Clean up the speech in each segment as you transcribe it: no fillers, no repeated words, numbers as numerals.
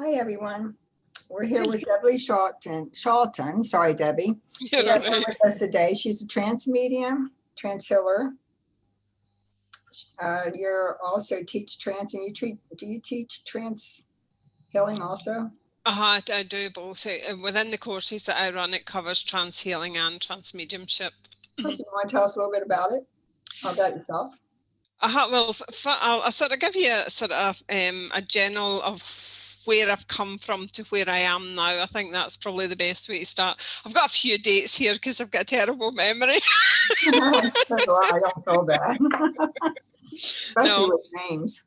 Hi, everyone. We're here with Debbie Charlton. Sorry, Debbie. You're We have right. her with us today. She's a trance medium, trance healer. You're also teach trance, and do you teach trance healing also? I do both. Within the courses that I run, it covers trance healing and trance mediumship. First, you want to tell us a little bit about it, or about yourself? Well, I'll sort of give you a general of where I've come from to where I am now. I think that's probably the best way to start. I've got a few dates here because I've got a terrible memory. I don't feel bad. Especially with names.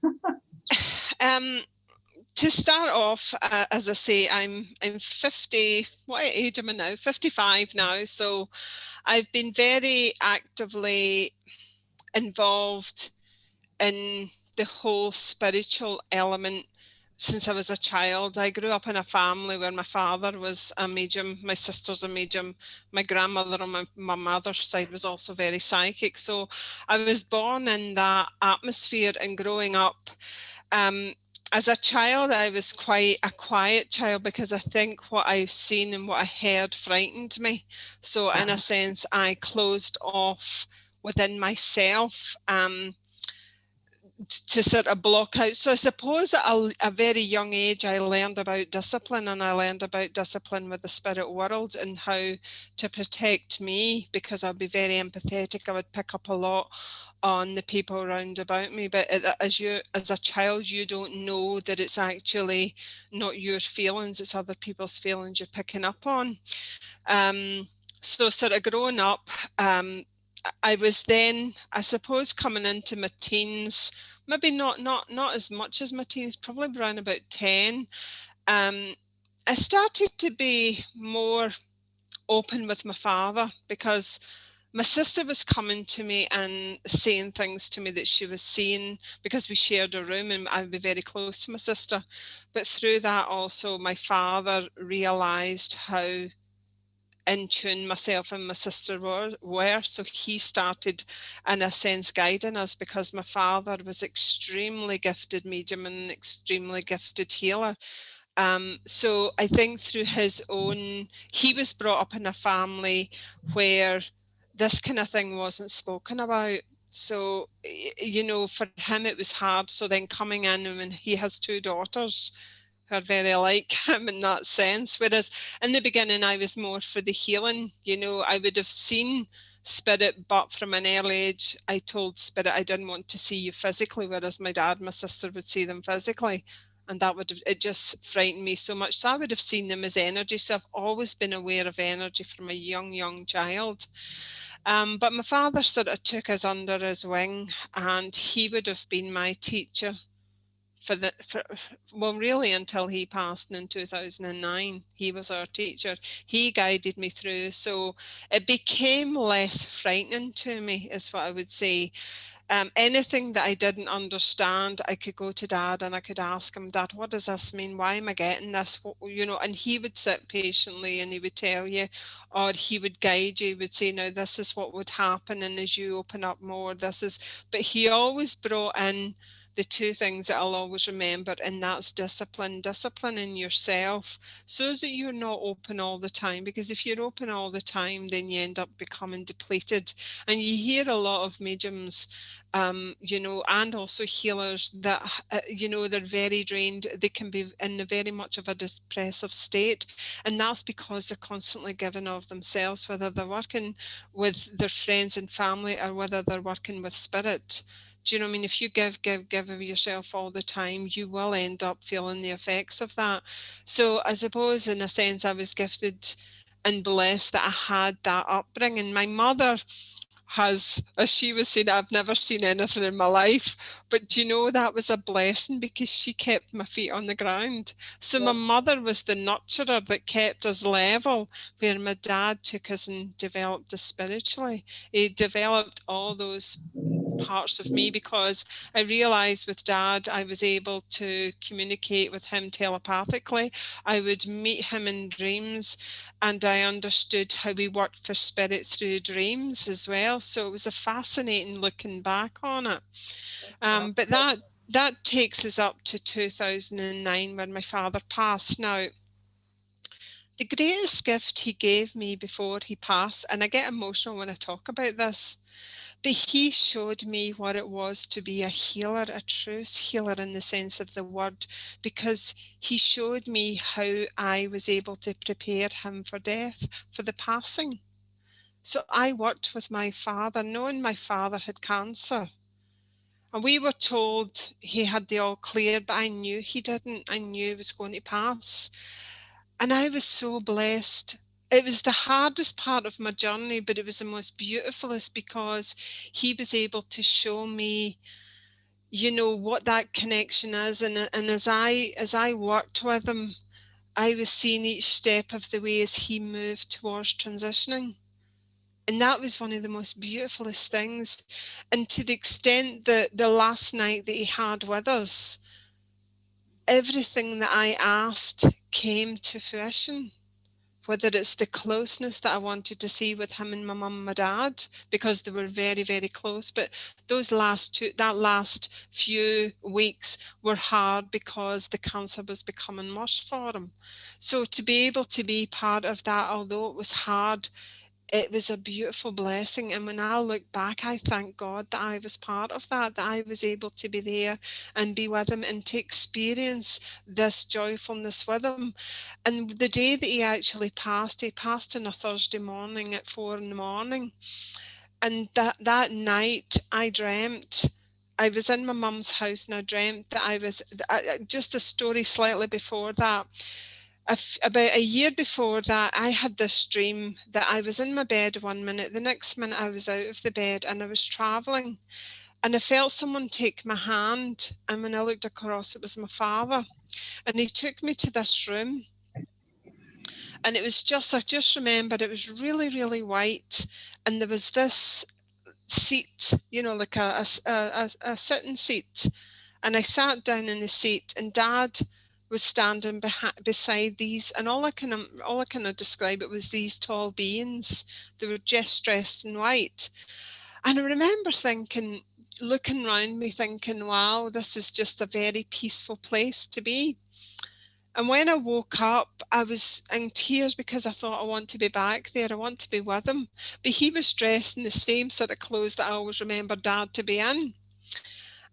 To start off, as I say, I'm 50. What age am I now? 55 now. So I've been very actively involved in the whole spiritual element since I was a child. I grew up in a family where my father was a medium, my sister's a medium, my grandmother on my mother's side was also very psychic. So I was born in that atmosphere, and growing up, as a child, I was quite a quiet child because I think what I've seen and what I heard frightened me. So in a sense, I closed off within myself to sort of block out. So I suppose at a very young age, I learned about discipline, and I learned about discipline with the spirit world and how to protect me, because I'd be very empathetic. I would pick up a lot on the people around about me, but as a child, you don't know that it's actually not your feelings, it's other people's feelings you're picking up on. So sort of growing up, I was then, I suppose, coming into my teens, maybe not as much as my teens, probably around about 10. I started to be more open with my father, because my sister was coming to me and saying things to me that she was seeing, because we shared a room and I would be very close to my sister. But through that also, my father realised how in tune myself and my sister were. So he started, in a sense, guiding us, because my father was extremely gifted medium and an extremely gifted healer. So I think through his own, he was brought up in a family where this kind of thing wasn't spoken about. So, you know, for him it was hard. So then coming in, and when he has 2 daughters who are very like him in that sense, whereas in the beginning I was more for the healing. You know, I would have seen spirit, but from an early age I told spirit I didn't want to see you physically, whereas my dad and my sister would see them physically, and that would have, it just frightened me so much. So I would have seen them as energy. So I've always been aware of energy from a young child. But my father sort of took us under his wing, and he would have been my teacher well, really until he passed in 2009. He was our teacher. He guided me through. So it became less frightening to me, is what I would say. Anything that I didn't understand, I could go to Dad and I could ask him, Dad, what does this mean? Why am I getting this? What, you know, and he would sit patiently and he would tell you, or he would guide you. He would say, now this is what would happen, and as you open up more, this is. But he always brought in the 2 things that I'll always remember, and that's discipline in yourself, so that you're not open all the time. Because if you're open all the time, then you end up becoming depleted. And you hear a lot of mediums, you know, and also healers that, you know, they're very drained. They can be in a very much of a depressive state, and that's because they're constantly giving of themselves, whether they're working with their friends and family or whether they're working with spirit. Do you know what I mean? If you give of yourself all the time, you will end up feeling the effects of that. So I suppose in a sense I was gifted and blessed that I had that upbringing. My mother has, as she was saying, I've never seen anything in my life, but you know, that was a blessing because she kept my feet on the ground. So my mother was the nurturer that kept us level, where my dad took us and developed us spiritually. He developed all those parts of me, because I realized with Dad I was able to communicate with him telepathically. I would meet him in dreams, and I understood how we worked for spirit through dreams as well. So it was a fascinating looking back on it. But that takes us up to 2009 when my father passed. Now, the greatest gift he gave me before he passed, and I get emotional when I talk about this, but he showed me what it was to be a healer, a true healer in the sense of the word, because he showed me how I was able to prepare him for death, for the passing. So I worked with my father, knowing my father had cancer. And we were told he had the all clear, but I knew he didn't. I knew he was going to pass. And I was so blessed. It was the hardest part of my journey, but it was the most beautifulest because he was able to show me, you know, what that connection is. And as I worked with him, I was seeing each step of the way as he moved towards transitioning. And that was one of the most beautifulest things. And to the extent that the last night that he had with us, everything that I asked came to fruition. Whether it's the closeness that I wanted to see with him and my mum and my dad, because they were very, very close. But that last few weeks were hard because the cancer was becoming worse for him. So to be able to be part of that, although it was hard, it was a beautiful blessing. And when I look back, I thank God that I was part of that, that I was able to be there and be with him and to experience this joyfulness with him. And the day that he passed on a Thursday morning at 4 a.m. And that night I dreamt, I was in my mum's house and I dreamt that I was, just a story slightly before that, about a year before that, I had this dream that I was in my bed one minute, the next minute I was out of the bed and I was traveling, and I felt someone take my hand, and when I looked across, it was my father, and he took me to this room, and it was just, I just remembered it was really, really white, and there was this seat, you know, like a sitting seat. And I sat down in the seat, and Dad was standing beside these, and all I can describe it was these tall beings. They were just dressed in white. And I remember thinking, looking around me, thinking, wow, this is just a very peaceful place to be. And when I woke up, I was in tears because I thought, I want to be back there. I want to be with him. But he was dressed in the same sort of clothes that I always remember Dad to be in.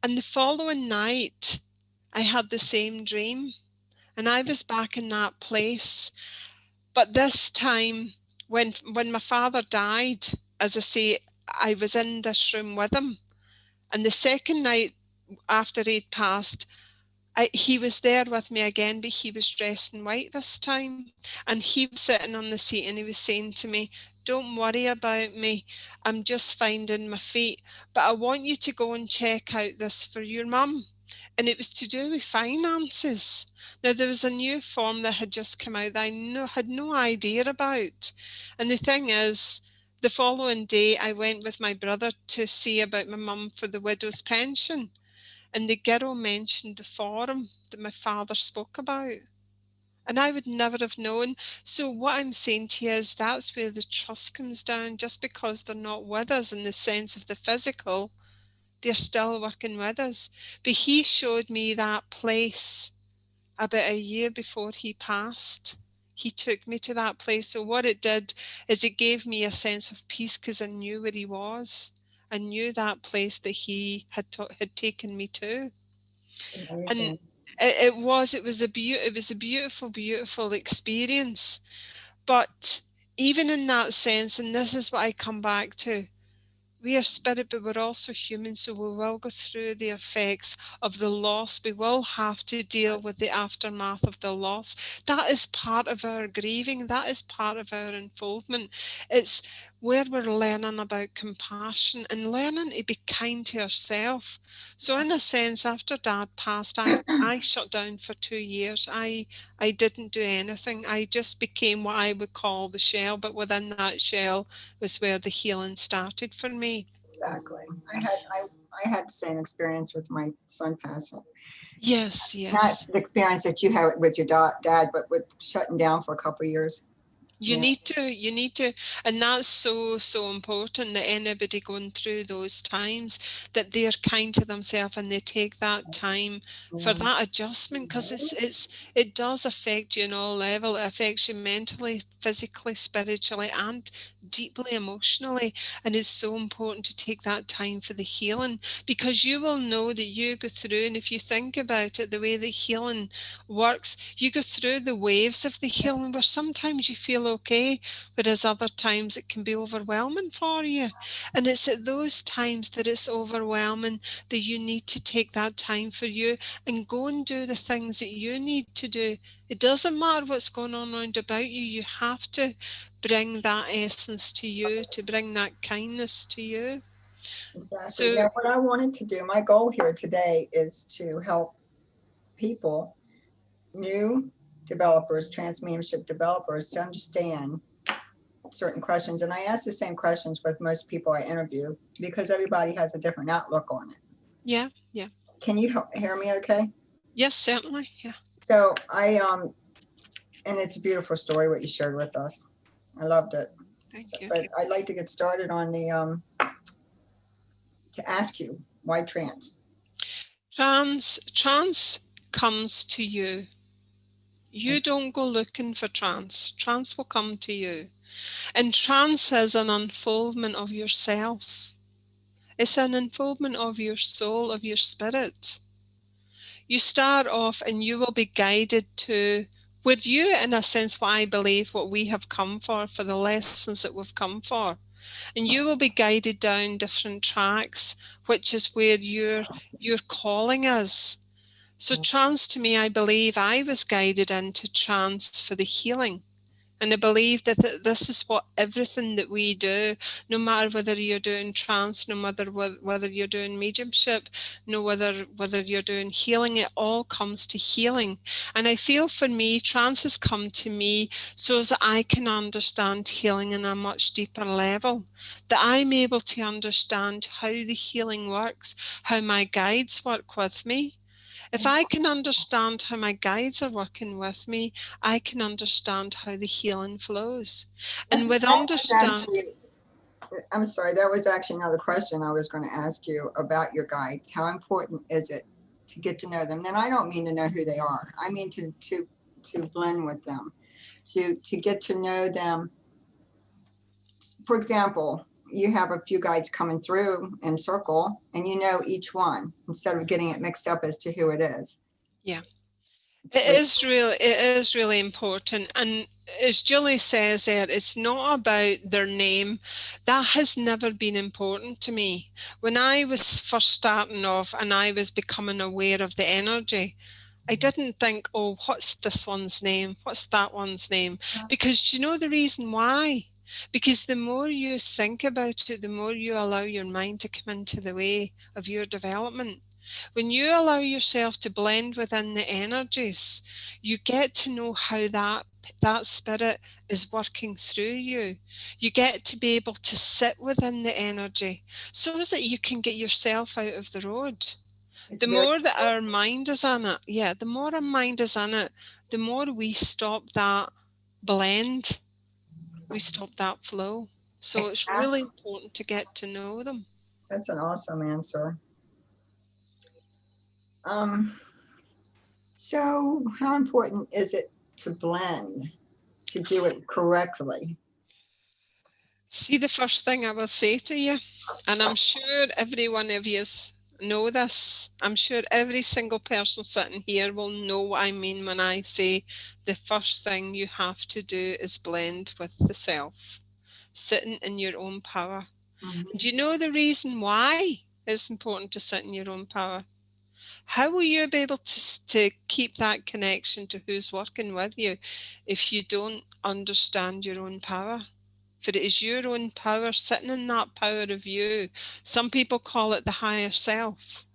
And the following night, I had the same dream, and I was back in that place. But this time, when my father died, as I say, I was in this room with him. And the second night after he'd passed, he was there with me again, but he was dressed in white this time. And he was sitting on the seat and he was saying to me, don't worry about me. I'm just finding my feet. But I want you to go and check out this for your mum. And it was to do with finances. Now, there was a new form that had just come out that I had no idea about. And the thing is, the following day, I went with my brother to see about my mum for the widow's pension. And the girl mentioned the forum that my father spoke about. And I would never have known. So what I'm saying to you is that's where the trust comes down. Just because they're not with us in the sense of the physical, they're still working with us. But he showed me that place about a year before he passed. He took me to that place. So what it did is it gave me a sense of peace because I knew where he was. I knew that place that he had taken me to. And Amazing. it was a beautiful, beautiful experience. But even in that sense, and this is what I come back to, we are spirit, but we're also human, so we will go through the effects of the loss. We will have to deal with the aftermath of the loss. That is part of our grieving. That is part of our unfoldment. It's where we're learning about compassion and learning to be kind to ourselves. So in a sense, after Dad passed, I shut down for 2 years. I didn't do anything. I just became what I would call the shell, but within that shell was where the healing started for me. Exactly. I had the same experience with my son passing. Yes, Not yes. the experience that you had with your dad, but with shutting down for a couple of years. You need to, and that's so important, that anybody going through those times, that they're kind to themselves and they take that time for that adjustment, because it does affect you on all level. It affects you mentally, physically, spiritually, and deeply emotionally. And it's so important to take that time for the healing, because you will know that you go through, and if you think about it, the way the healing works, you go through the waves of the healing, where sometimes you feel okay, whereas other times it can be overwhelming for you. And it's at those times that it's overwhelming that you need to take that time for you and go and do the things that you need to do. It doesn't matter what's going on around about you. You have to bring that essence to you, to bring that kindness to you. Exactly. So Yeah, what I wanted to do, my goal here today is to help people, new developers, trance mediumship developers, to understand certain questions. And I ask the same questions with most people I interview, because everybody has a different outlook on it. yeah. Can you hear me okay? Yes, certainly. Yeah. So and it's a beautiful story what you shared with us. I loved it. Thank you. But I'd like to get started on to ask you, why trance? Trance comes to you. You don't go looking for trance. Trance will come to you. And trance is an unfoldment of yourself. It's an unfoldment of your soul, of your spirit. You start off and you will be guided to where you, in a sense, what I believe, what we have come for the lessons that we've come for. And you will be guided down different tracks, which is where your calling is. So trance, to me, I believe I was guided into trance for the healing. And I believe that this is what everything that we do, no matter whether you're doing trance, no matter whether you're doing mediumship, no whether you're doing healing, it all comes to healing. And I feel for me, trance has come to me so that I can understand healing on a much deeper level, that I'm able to understand how the healing works, how my guides work with me. If I can understand how my guides are working with me, I can understand how the healing flows. And with understanding, I'm sorry, that was actually another question I was going to ask you about your guides. How important is it to get to know them? And I don't mean to know who they are. I mean to blend with them, to get to know them. For example, you have a few guides coming through in circle, and you know each one instead of getting it mixed up as to who it is. yeah, it is really important. And as Julie says there, it's not about their name. That has never been important to me. When I was first starting off and I was becoming aware of the energy, I didn't think, oh, what's this one's name? What's that one's name? Because you know the reason why? Because the more you think about it, the more you allow your mind to come into the way of your development. When you allow yourself to blend within the energies, you get to know how that spirit is working through you. You get to be able to sit within the energy so that you can get yourself out of the road. The more that our mind is in it, the more our mind is in it, the more we stop that blend, we stop that flow. So it's really important to get to know them. That's an awesome answer. So how important is it to blend, to do it correctly? See, the first thing I will say to you, and I'm sure every one of you know this, I'm sure every single person sitting here will know what I mean when I say the first thing you have to do is blend with the self, sitting in your own power. Mm-hmm. Do you know the reason why it's important to sit in your own power? How will you be able to keep that connection to who's working with you if you don't understand your own power? For it is your own power, sitting in that power of you. Some people call it the higher self.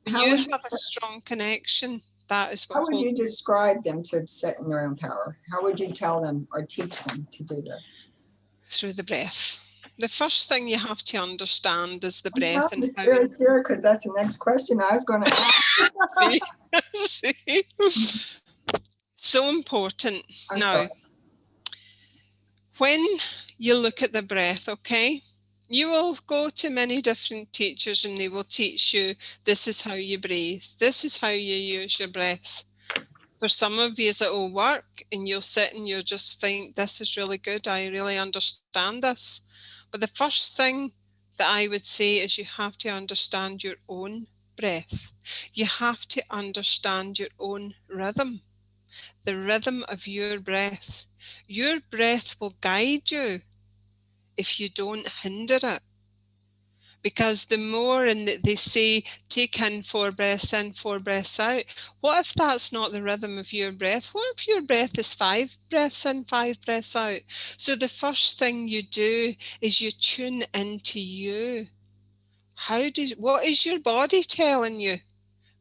When you have a strong connection, that is what How would you describe them to sit in their own power? How would you tell them or teach them to do this? Through the breath. The first thing you have to understand is the breath. And the spirit's here, because that's the next question I was going to ask. So important. Sorry. When you look at the breath, okay, you will go to many different teachers and they will teach you, this is how you breathe, this is how you use your breath. For some of you, it will work and you'll sit and you'll just think, this is really good, I really understand this. But the first thing that I would say is you have to understand your own breath. You have to understand your own rhythm, the rhythm of your breath. Your breath will guide you if you don't hinder it. Because the more, and they say, take in 4 breaths in, 4 breaths out. What if that's not the rhythm of your breath? What if your breath is 5 breaths in, 5 breaths out? So the first thing you do is you tune into you. What is your body telling you?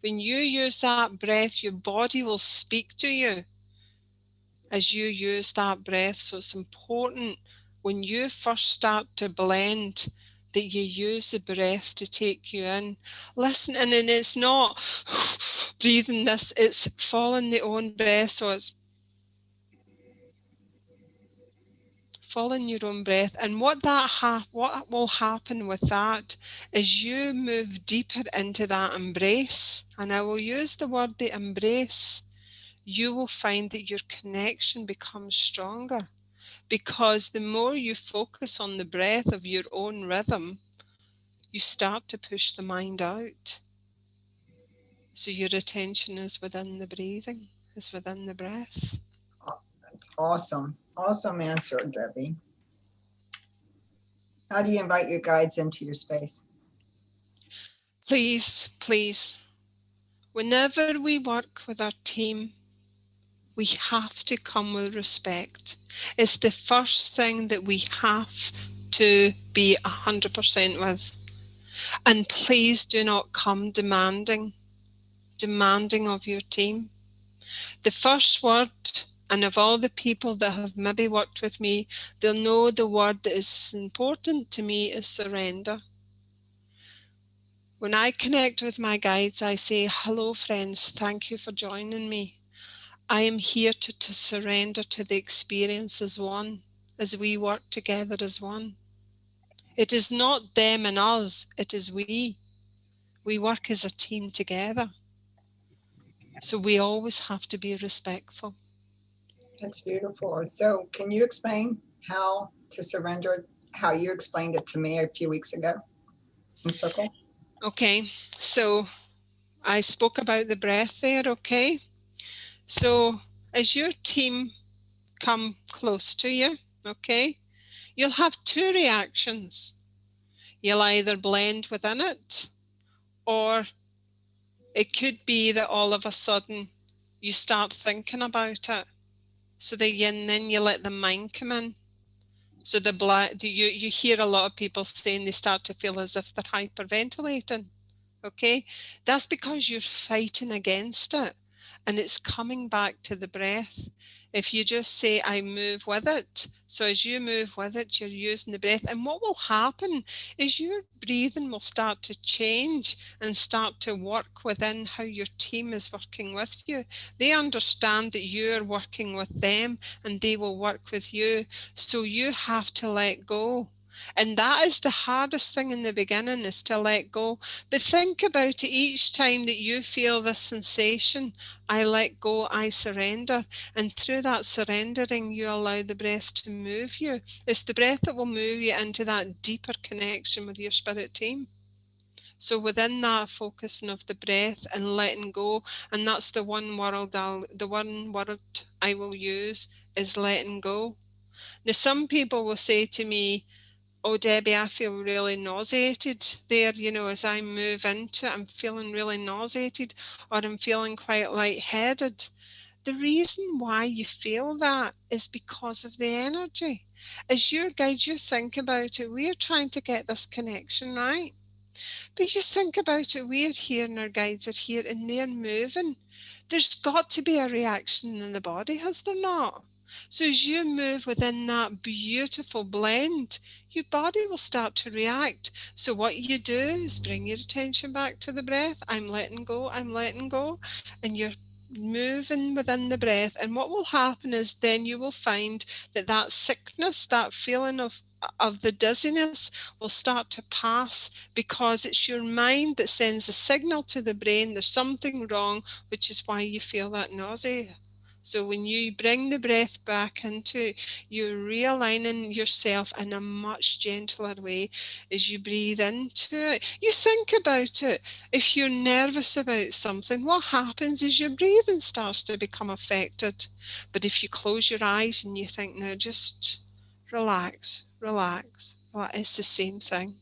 When you use that breath, your body will speak to you as you use that breath. So it's important when you first start to blend that you use the breath to take you in. Listen, and then it's not breathing this, it's following the own breath. So it's following your own breath. And what will happen with that is you move deeper into that embrace. And I will use the word the embrace. You will find that your connection becomes stronger. Because the more you focus on the breath of your own rhythm, you start to push the mind out. So your attention is within the breathing, is within the breath. That's awesome. Awesome answer, Debbie. How do you invite your guides into your space? Please, please, whenever we work with our team, we have to come with respect. It's the first thing that we have to be 100% with. And please do not come demanding of your team. The first word, and of all the people that have maybe worked with me, they'll know the word that is important to me is surrender. When I connect with my guides, I say, hello friends, thank you for joining me. I am here to surrender to the experience as one, as we work together as one. It is not them and us, it is we. We work as a team together. So we always have to be respectful. That's beautiful. So can you explain how to surrender, how you explained it to me a few weeks ago in Circle? Okay, so I spoke about the breath there, okay? So as your team come close to you, okay, you'll have 2 reactions. You'll either blend within it, or it could be that all of a sudden you start thinking about it. So then you let the mind come in. So you hear a lot of people saying they start to feel as if they're hyperventilating. Okay, that's because you're fighting against it and it's coming back to the breath. If you just say, I move with it. So as you move with it, you're using the breath. And what will happen is your breathing will start to change and start to work within how your team is working with you. They understand that you're working with them and they will work with you. So you have to let go. And that is the hardest thing in the beginning, is to let go. But think about it each time that you feel this sensation, I let go, I surrender. And through that surrendering, you allow the breath to move you. It's the breath that will move you into that deeper connection with your spirit team. So within that focusing of the breath and letting go, and that's the one word I will use is letting go. Now, some people will say to me, oh, Debbie, I feel really nauseated there, as I move into it, I'm feeling really nauseated, or I'm feeling quite lightheaded. The reason why you feel that is because of the energy. As your guide, you think about it, we're trying to get this connection right. But you think about it, we're here and our guides are here and they're moving. There's got to be a reaction in the body, has there not? So as you move within that beautiful blend, your body will start to react. So what you do is bring your attention back to the breath. I'm letting go, and you're moving within the breath. And what will happen is then you will find that sickness, that feeling of the dizziness will start to pass, because it's your mind that sends a signal to the brain there's something wrong, which is why you feel that nausea. So when you bring the breath back into it, you're realigning yourself in a much gentler way as you breathe into it. You think about it. If you're nervous about something, what happens is your breathing starts to become affected. But if you close your eyes and you think, now just relax, relax, well, it's the same thing.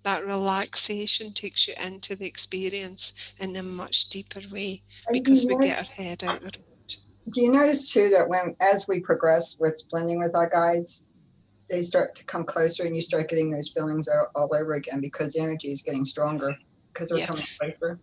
That relaxation takes you into the experience in a much deeper way, And because we get our head out the road. do you notice too that as we progress with blending with our guides, they start to come closer and you start getting those feelings all over again, because the energy is getting stronger because we're coming closer.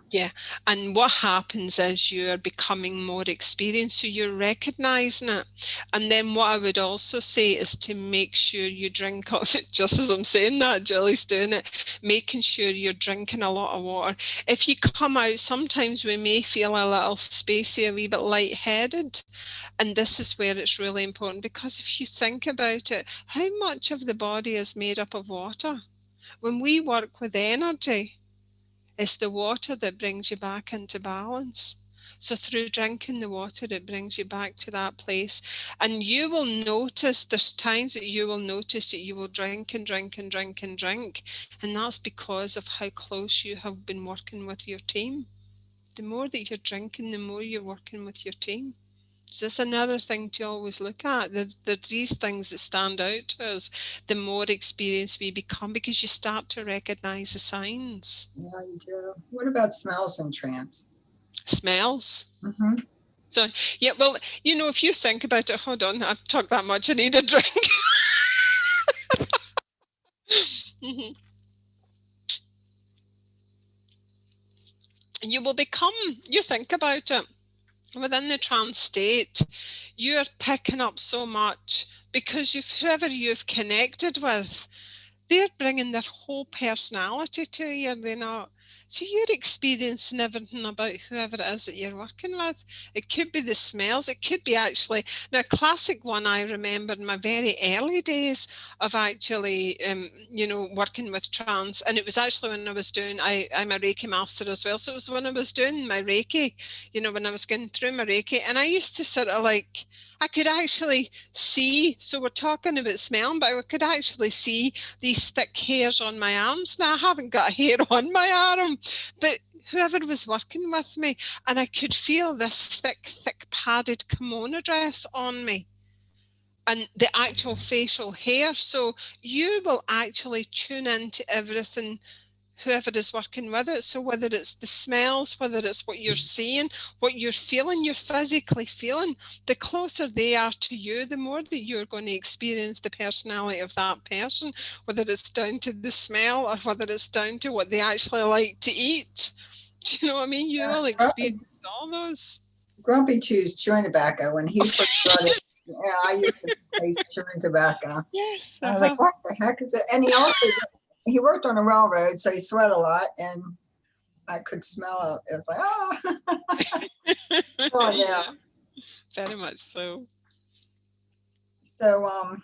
Yeah, and what happens is you're becoming more experienced, so you're recognizing it. And then what I would also say is to make sure you drink, just as I'm saying that, Julie's doing it, making sure you're drinking a lot of water. If you come out, sometimes we may feel a little spacey, a wee bit lightheaded. And this is where it's really important, because if you think about it, how much of the body is made up of water? When we work with energy, it's the water that brings you back into balance. So through drinking the water, it brings you back to that place. And you will notice, there's times that you will notice that you will drink and drink and drink and drink. And that's because of how close you have been working with your team. The more that you're drinking, the more you're working with your team. So that's another thing to always look at. There's these things that stand out to us, the more experienced we become, because you start to recognize the signs. Yeah, you do. What about smells in trance? Smells. So, yeah, well, if you think about it, hold on, I've talked that much, I need a drink. You think about it, within the trance state, you're picking up so much because whoever you've connected with, they're bringing their whole personality to you, they're not. So you're experiencing everything about whoever it is that you're working with. It could be the smells. It could be actually, now a classic one I remember in my very early days of actually, working with trance. And it was actually when I was doing, I'm a Reiki master as well. So it was when I was doing my Reiki, when I was going through my Reiki, and I used to sort of like, I could actually see, so we're talking about smelling, but I could actually see these thick hairs on my arms. Now I haven't got a hair on my arm, but whoever was working with me, and I could feel this thick padded kimono dress on me and the actual facial hair. So you will actually tune into everything, whoever is working with it. So whether it's the smells, whether it's what you're seeing, what you're feeling, you're physically feeling, the closer they are to you, the more that you're going to experience the personality of that person, whether it's down to the smell or whether it's down to what they actually like to eat. Do you know what I mean? You will experience all those. Grumpy chews chewing tobacco. When he first started, I used to taste chewing tobacco. Yes. I was like, what the heck is it? And he worked on a railroad, so he sweat a lot, and I could smell it. It was like, oh yeah. Very much so. So,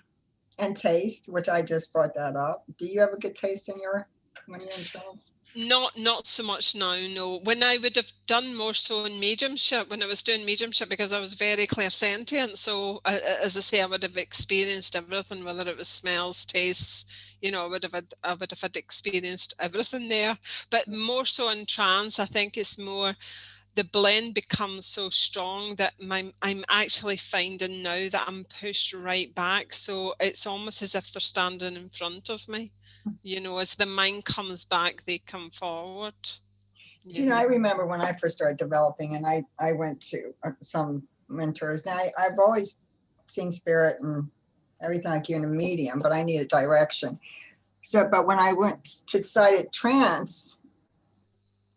and taste, which I just brought that up. Do you ever get taste when you're in trance? Not so much now, no. When I would have done more so in mediumship, when I was doing mediumship, because I was very clairsentient, so as I say, I would have experienced everything, whether it was smells, tastes, I would have had experienced everything there. But more so in trance, I think it's more, the blend becomes so strong that I'm actually finding now that I'm pushed right back. So it's almost as if they're standing in front of me. As the mind comes back, they come forward. I remember when I first started developing, and I went to some mentors. Now I've always seen spirit and everything like you in a medium, but I needed direction. So, but when I went to decided trance,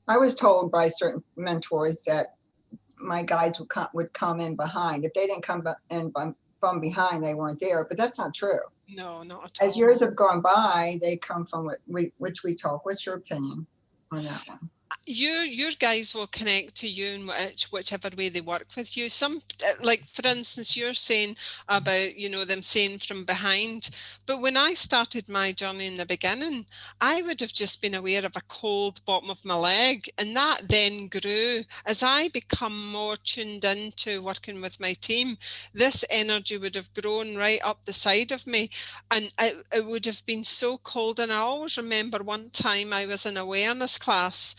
I was told by certain mentors that my guides would come in behind. If they didn't come in from behind, they weren't there. But that's not true. No, not at all. As years have gone by, they come from which we talk. What's your opinion on that one? your guys will connect to you in whichever way they work with you. Some, like for instance, you're saying about, you know, them saying from behind, but when I started my journey in the beginning, I would have just been aware of a cold bottom of my leg, and that then grew as I become more tuned into working with my team. This energy would have grown right up the side of me, and it would have been so cold. And I always remember one time I was in awareness class,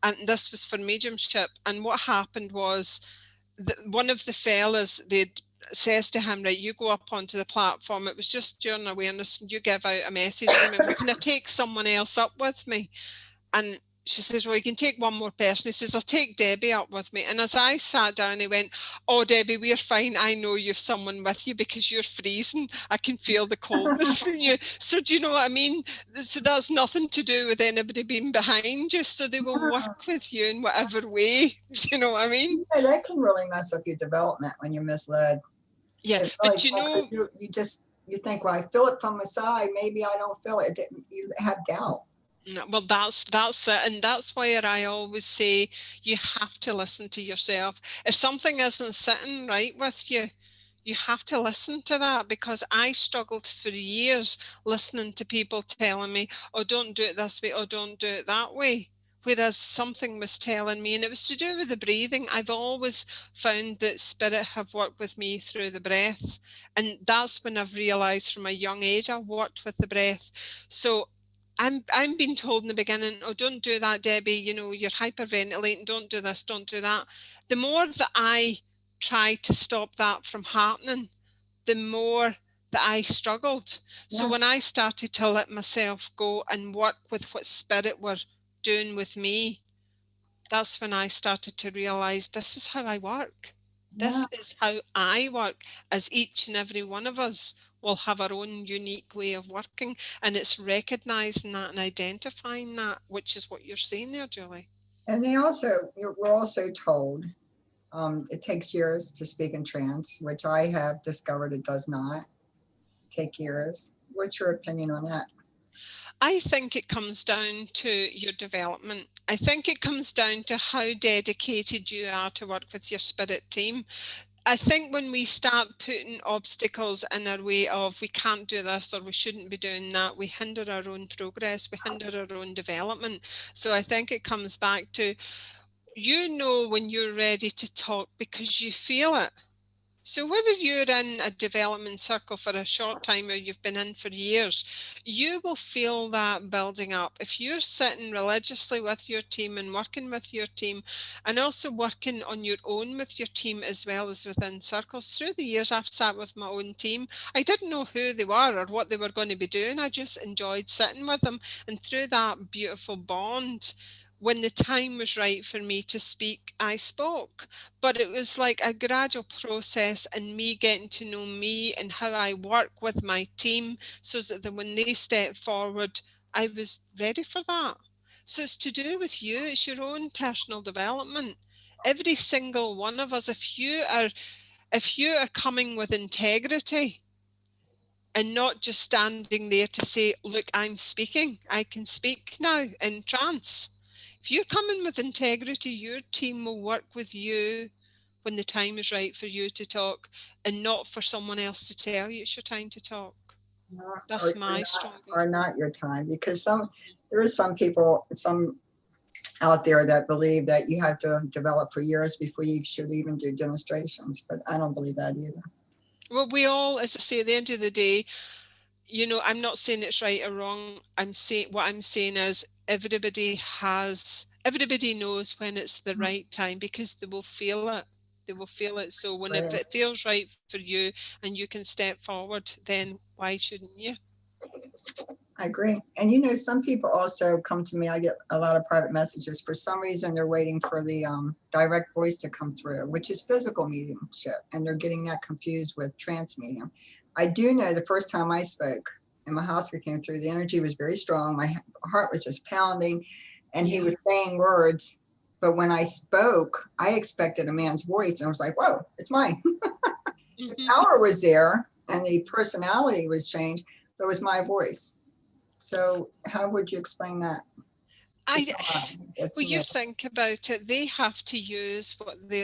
and this was for mediumship. And what happened was one of the fellas, they says to him, right, you go up onto the platform. It was just during awareness, and you give out a message for me. Well, can I take someone else up with me? And she says, well, you can take one more person. He says, I'll take Debbie up with me. And as I sat down, he went, oh, Debbie, we're fine. I know you've someone with you because you're freezing. I can feel the coldness from you. So do you know what I mean? So that's nothing to do with anybody being behind you. So they will work with you in whatever way. Do you know what I mean? Yeah, that can really mess up your development when you're misled. Yeah, Really but you know, you think, well, I feel it from the side. Maybe I don't feel it. You have doubt. well, that's it, and that's why I always say you have to listen to yourself. If something isn't sitting right with you, you have to listen to that, because I struggled for years listening to people telling me, oh, don't do it this way, oh, don't do it that way. Whereas something was telling me, and it was to do with the breathing. I've always found that spirit have worked with me through the breath. And that's when I've realized from a young age I worked with the breath. So I'm being told in the beginning, oh, don't do that, Debbie, you know, you're hyperventilating, don't do this, don't do that. The more that I tried to stop that from happening, the more that I struggled. So Yeah. when I started to let myself go and work with what spirit were doing with me, that's when I started to realize this is how I work. Yeah. This is how I work, as each and every one of us will have our own unique way of working. And it's recognizing that and identifying that, which is what you're saying there, Julie. And we're also told it takes years to speak in trance, which I have discovered it does not take years. What's your opinion on that? I think it comes down to your development. I think it comes down to how dedicated you are to work with your spirit team. I think when we start putting obstacles in our way of we can't do this or we shouldn't be doing that, we hinder our own progress, we hinder our own development. So I think it comes back to, you know, when you're ready to talk because you feel it. So whether you're in a development circle for a short time or you've been in for years, you will feel that building up. If you're sitting religiously with your team and working with your team, and also working on your own with your team as well as within circles. Through the years I've sat with my own team. I didn't know who they were or what they were going to be doing. I just enjoyed sitting with them. And through that beautiful bond, when the time was right for me to speak, I spoke. But it was like a gradual process and me getting to know me and how I work with my team, so that when they step forward, I was ready for that. So it's to do with you, it's your own personal development. Every single one of us, if you are coming with integrity and not just standing there to say, look, I'm speaking, I can speak now in trance. If you're coming with integrity, your team will work with you when the time is right for you to talk, and not for someone else to tell you it's your time to talk. That's my strongest. Or not your time, because there are some people, some out there that believe that you have to develop for years before you should even do demonstrations, but I don't believe that either. Well, we all, as I say, at the end of the day, you know, I'm not saying it's right or wrong. What I'm saying is everybody knows when it's the right time, because they will feel it. They will feel it. So when if it feels right for you and you can step forward, then why shouldn't you? I agree. And some people also come to me. I get a lot of private messages. For some reason, they're waiting for the direct voice to come through, which is physical mediumship. And they're getting that confused with trance medium. I do know the first time I spoke and my Mahasika came through, the energy was very strong. My heart was just pounding and he was saying words. But when I spoke, I expected a man's voice. And I was like, whoa, it's mine. The power was there and the personality was changed, but it was my voice. So how would you explain that? to I, somebody that's When you new. think about it, they have to use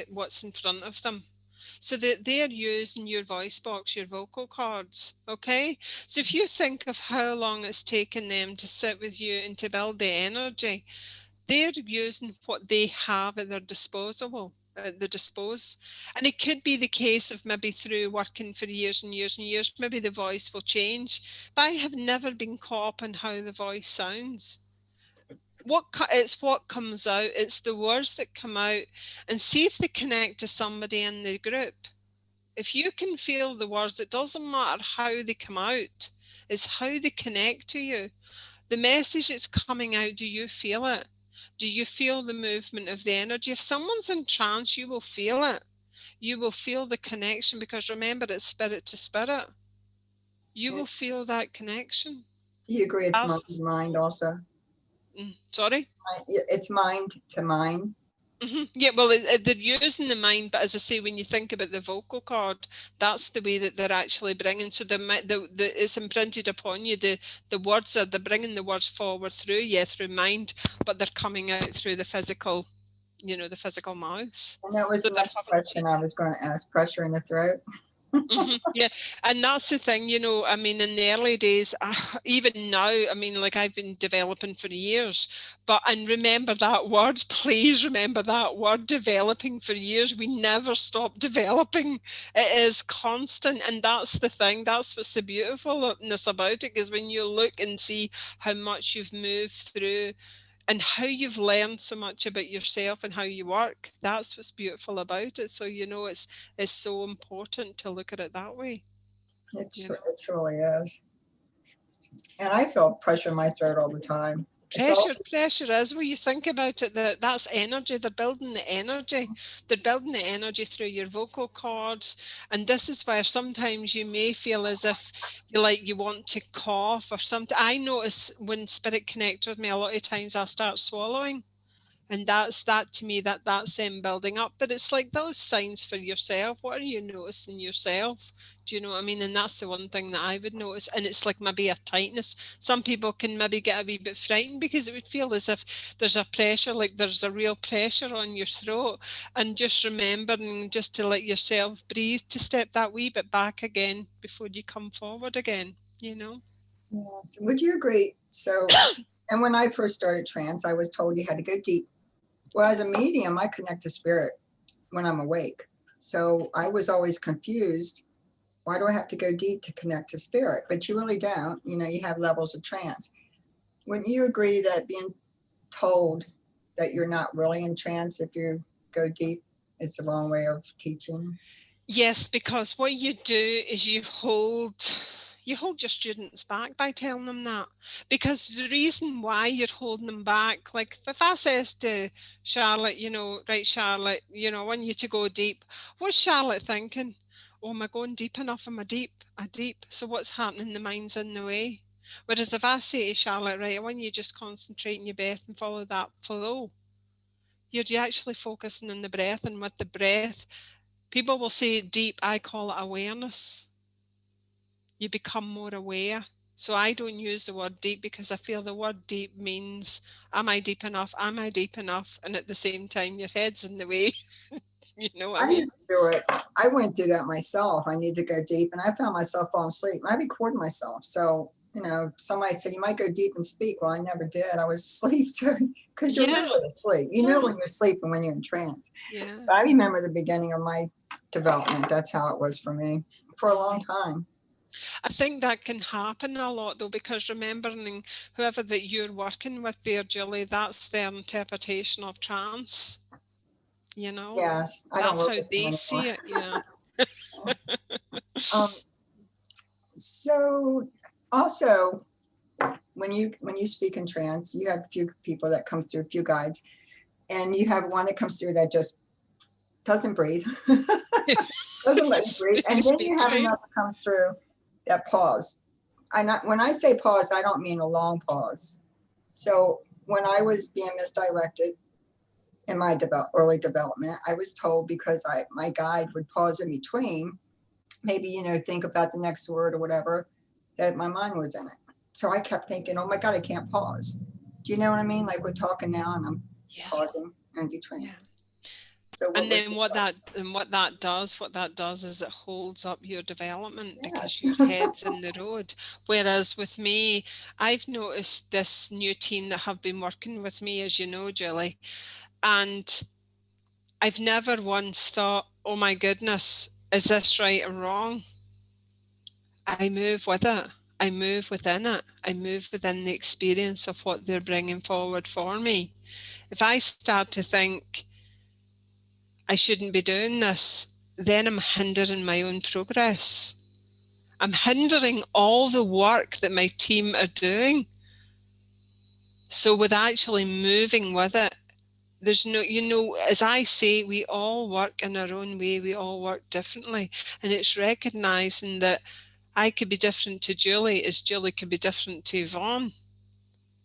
what's in front of them. So that they're using your voice box, your vocal cords, okay? So if you think of how long it's taken them to sit with you and to build the energy, they're using what they have at their disposal. At the dispose. And it could be the case of maybe through working for years and years and years, maybe the voice will change. But I have never been caught up in how the voice sounds. It's what comes out, it's the words that come out, and see if they connect to somebody in the group. If you can feel the words, it doesn't matter how they come out, it's how they connect to you. The message that's coming out, do you feel it? Do you feel the movement of the energy? If someone's in trance, you will feel it. You will feel the connection, because remember, it's spirit to spirit. You And will feel that connection. do you agree it's mind That's, to mind also? sorry? It's mind to mind. Yeah, well, they're using the mind, but as I say, when you think about the vocal cord, that's the way that they're actually bringing. So it's imprinted upon you. The words they're bringing the words forward through, yeah, through mind, but they're coming out through the physical, the physical mouth. And that was So the they're next having question I was going to ask, pressure in the throat. Yeah, and that's the thing, I mean, in the early days, even now, I mean, like I've been developing for years, and remember that word, please remember that word, developing for years. We never stop developing. It is constant, and that's the thing. That's what's the beautifulness about it, because when you look and see how much you've moved through and how you've learned so much about yourself and how you work, that's what's beautiful about it. So it's so important to look at it that way. It truly is. And I feel pressure in my throat all the time. It's all Pressure is, where you think about it, that's energy. They're building the energy. They're building the energy through your vocal cords. And this is where sometimes you may feel as if you want to cough or something. I notice when spirit connects with me, a lot of times I'll start swallowing. And that to me, that's them building up. But it's like those signs for yourself. What are you noticing yourself? Do you know what I mean? And that's the one thing that I would notice. And it's like maybe a tightness. Some people can maybe get a wee bit frightened, because it would feel as if there's a pressure, like there's a real pressure on your throat. And just remembering just to let yourself breathe, to step that wee bit back again before you come forward again, Yeah. Would you agree? So, and when I first started trance, I was told you had to go deep. Well, as a medium, I connect to spirit when I'm awake. So I was always confused. Why do I have to go deep to connect to spirit? But you really don't. You have levels of trance. Wouldn't you agree that being told that you're not really in trance if you go deep, it's the wrong way of teaching? Yes, because what you do is you hold your students back by telling them that. Because the reason why you're holding them back, like if I says to Charlotte, right, Charlotte, I want you to go deep. What's Charlotte thinking? Oh, am I going deep enough? Am I deep? So what's happening? The mind's in the way. Whereas if I say to Charlotte, right, I want you to just concentrate on your breath and follow that flow, you're actually focusing on the breath, and with the breath, people will say deep, I call it awareness. You become more aware. So I don't use the word deep, because I feel the word deep means, am I deep enough? Am I deep enough? And at the same time, your head's in the way. You know what I I mean? used to do it. I went through that myself. I need to go deep, and I found myself falling asleep. I recorded myself. So, somebody said you might go deep and speak. Well, I never did. I was asleep. So, because you're Yeah, really asleep. You know when you're asleep and when you're in trance. yeah. But I remember the beginning of my development. That's how it was for me for a long time. I think that can happen a lot, though, because remembering whoever that you're working with there, Julie, that's their interpretation of trance. Yes, I don't That's work how with them they anymore. see it. Yeah. Um, so also when you speak in trance, you have a few people that come through, a few guides, and you have one that comes through that just doesn't breathe, doesn't let you breathe, and then you Speak have right. another comes through that pause. When I say pause, I don't mean a long pause. So when I was being misdirected in my early development, I was told, because my guide would pause in between, maybe think about the next word or whatever, that my mind was in it. So I kept thinking, oh my God, I can't pause. Do you know what I mean? Like we're talking now and I'm Yeah. pausing in between. Yeah. So And then what that does is it holds up your development because your head's in the road. Whereas with me, I've noticed this new team that have been working with me, as you know, Julie, and I've never once thought, oh my goodness, is this right or wrong? I move with it. I move within it. I move within the experience of what they're bringing forward for me. If I start to think I shouldn't be doing this, then I'm hindering my own progress. I'm hindering all the work that my team are doing. So with actually moving with it, there's no, as I say, we all work in our own way. We all work differently. And it's recognizing that I could be different to Julie as Julie could be different to Yvonne.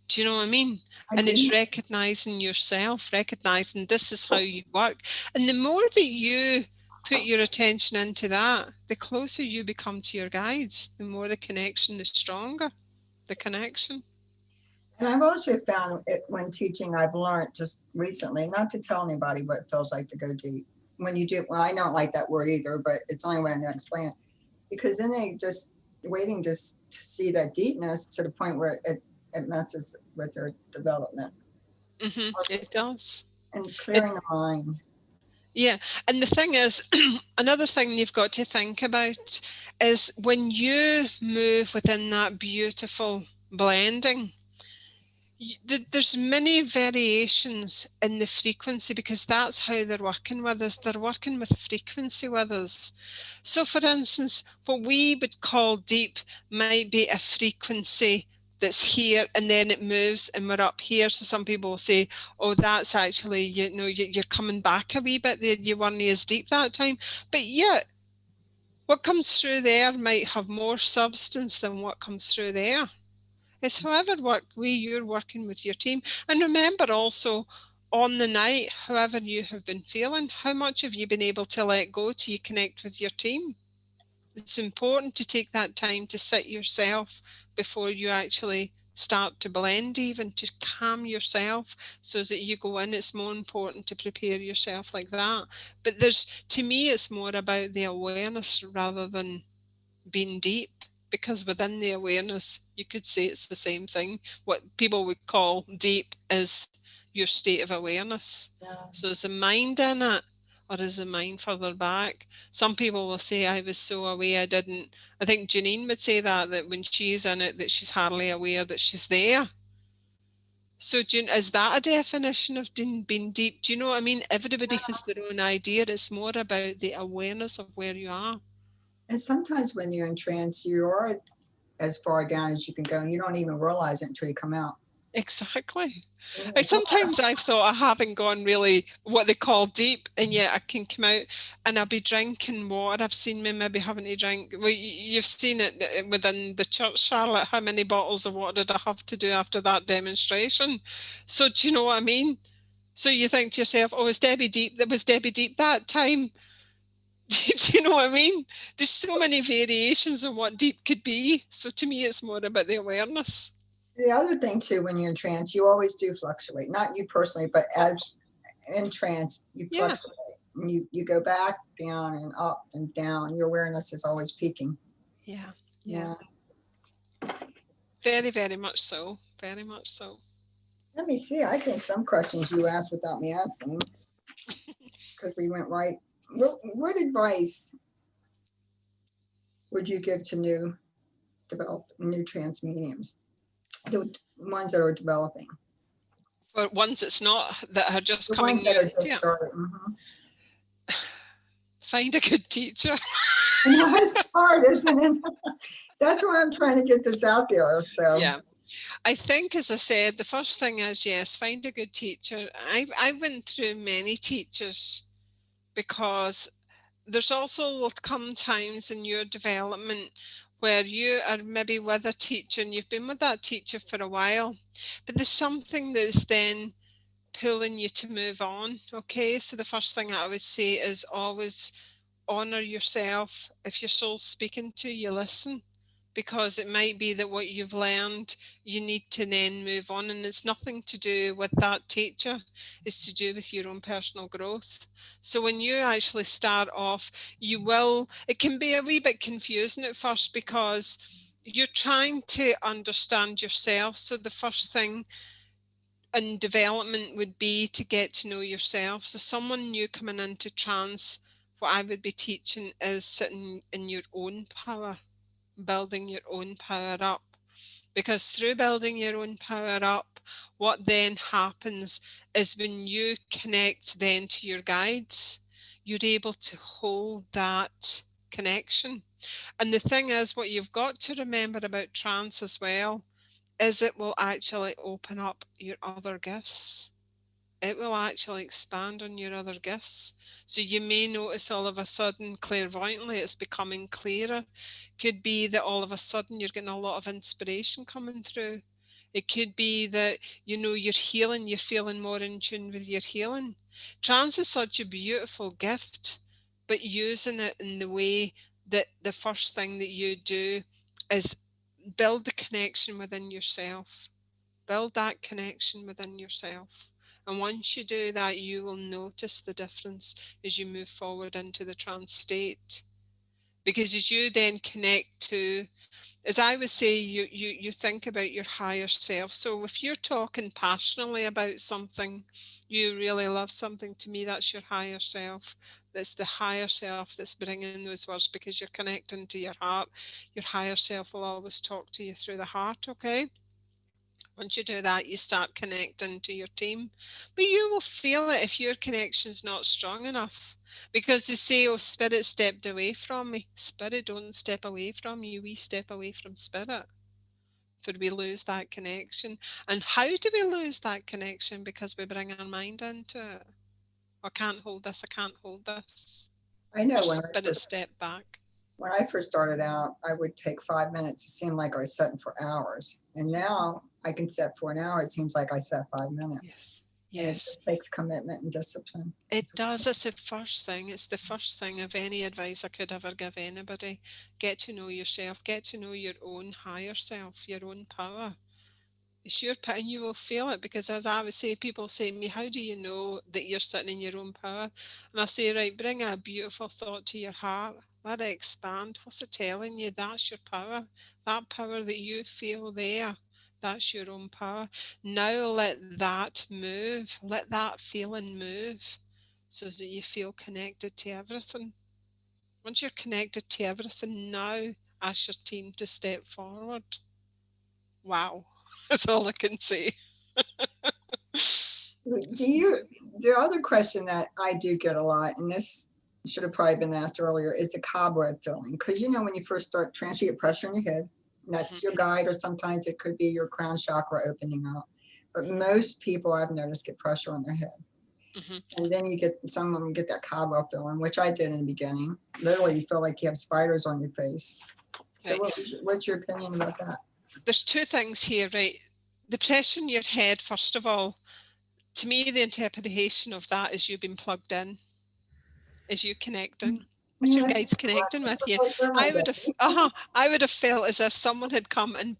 Do you know what I mean? And it's recognizing yourself, recognizing this is how you work. And the more that you put your attention into that, the closer you become to your guides, the more the connection, the stronger the connection. And I've also found it when teaching, I've learned just recently, not to tell anybody what it feels like to go deep. When you do, well, I don't like that word either, but it's the only way I can explain it. Because then they just waiting just to see that deepness to the point where it messes with their development. It does. And clearing the mind. Yeah. And the thing is, another thing you've got to think about is when you move within that beautiful blending, there's many variations in the frequency because that's how they're working with us. They're working with frequency with us. So for instance, what we would call deep might be a frequency that's here and then it moves and we're up here. So some people will say, oh, that's actually, you're coming back a wee bit there. You weren't as deep that time. But yet what comes through there might have more substance than what comes through there. It's however way you're working with your team. And remember also on the night, however you have been feeling, how much have you been able to let go till you connect with your team? It's important to take that time to sit yourself before you actually start to blend, even to calm yourself so that you go in. It's more important to prepare yourself like that. But to me, it's more about the awareness rather than being deep, because within the awareness you could say it's the same thing. What people would call deep is your state of awareness. So is the mind in it or is the mind further back? Some people will say I was so aware I think Janine would say that when she's in it that she's hardly aware that she's there. So is that a definition of being deep? Do you know what I mean? Everybody has their own idea. It's more about the awareness of where you are. And sometimes when you're in trance, you are as far down as you can go and you don't even realize it until you come out. Exactly. Sometimes I've thought I haven't gone really what they call deep, and yet I can come out and I'll be drinking water. I've seen me maybe having to drink. Well, you've seen it within the church, Charlotte. How many bottles of water did I have to do after that demonstration? So do you know what I mean? So you think to yourself, oh, was Debbie deep? That was Debbie deep that time. Do you know what I mean? There's so many variations of what deep could be. So to me, it's more about the awareness. The other thing too, when you're in trance, you always do fluctuate. Not you personally, but as in trance, you fluctuate. And you go back, down, and up and down. Your awareness is always peaking. Yeah. Very, very much so. Very much so. Let me see. I think some questions you asked without me asking, because we went right. What advice would you give to new trance mediums, the ones that are developing? For ones it's not, that are just The coming ones that new. are just started. Find a good teacher. It's hard, isn't it? That's why I'm trying to get this out there. So yeah, I think, as I said, the first thing is, yes, find a good teacher. I went through many teachers because there's also will come times in your development where you are maybe with a teacher and you've been with that teacher for a while, but there's something that's then pulling you to move on. Okay, so the first thing I would say is always honor yourself. If your soul's speaking to you, listen, because it might be that what you've learned, you need to then move on, and it's nothing to do with that teacher. It's to do with your own personal growth. So when you actually start off, it can be a wee bit confusing at first because you're trying to understand yourself. So the first thing in development would be to get to know yourself. So someone new coming into trance, what I would be teaching is sitting in your own power, building your own power up. Because through building your own power up, what then happens is when you connect then to your guides, you're able to hold that connection. And the thing is, what you've got to remember about trance as well is it will actually open up your other gifts. It will actually expand on your other gifts. So you may notice all of a sudden, clairvoyantly, it's becoming clearer. Could be that all of a sudden you're getting a lot of inspiration coming through. It could be that, you're healing, you're feeling more in tune with your healing. Trance is such a beautiful gift, but using it in the way that the first thing that you do is build the connection within yourself. Build that connection within yourself. And once you do that, you will notice the difference as you move forward into the trance state. Because as you then connect to, as I would say, you think about your higher self. So if you're talking passionately about something, you really love something, to me, that's your higher self. That's the higher self that's bringing those words, because you're connecting to your heart. Your higher self will always talk to you through the heart, okay? Once you do that, you start connecting to your team. But you will feel it if your connection's not strong enough. Because they say, oh, spirit stepped away from me. Spirit don't step away from you. We step away from spirit. For we lose that connection. And how do we lose that connection? Because we bring our mind into it. I can't hold this, I can't hold this. I Or know spirit step back. when I first started out, I would take 5 minutes. It seemed like I was sitting for hours. And now I can sit for an hour. It seems like I sat 5 minutes. Yes. And it just takes commitment and discipline. It does. It's the first thing. It's the first thing of any advice I could ever give anybody. Get to know yourself. Get to know your own higher self, your own power. It's your power, and you will feel it. Because as I would say, people say to me, how do you know that you're sitting in your own power? And I say, right, bring a beautiful thought to your heart. Let it expand. What's it telling you? That's your power. That power that you feel there, that's your own power. Now let that move. Let that feeling move so that you feel connected to everything. Once you're connected to everything, now ask your team to step forward. Wow. That's all I can say. The other question that I do get a lot, and this should have probably been asked earlier, is the cobweb filling. Because when you first start trance, you get pressure in your head. And that's your guide, or sometimes it could be your crown chakra opening up. But most people I've noticed get pressure on their head. And then some of them get that cobweb filling, which I did in the beginning. Literally, you feel like you have spiders on your face. So Right. what's your opinion about that? There's two things here, right? The pressure in your head, first of all, to me, the interpretation of that is you've been plugged in, is you connecting. It's your guides connecting with you. I would have felt as if someone had come and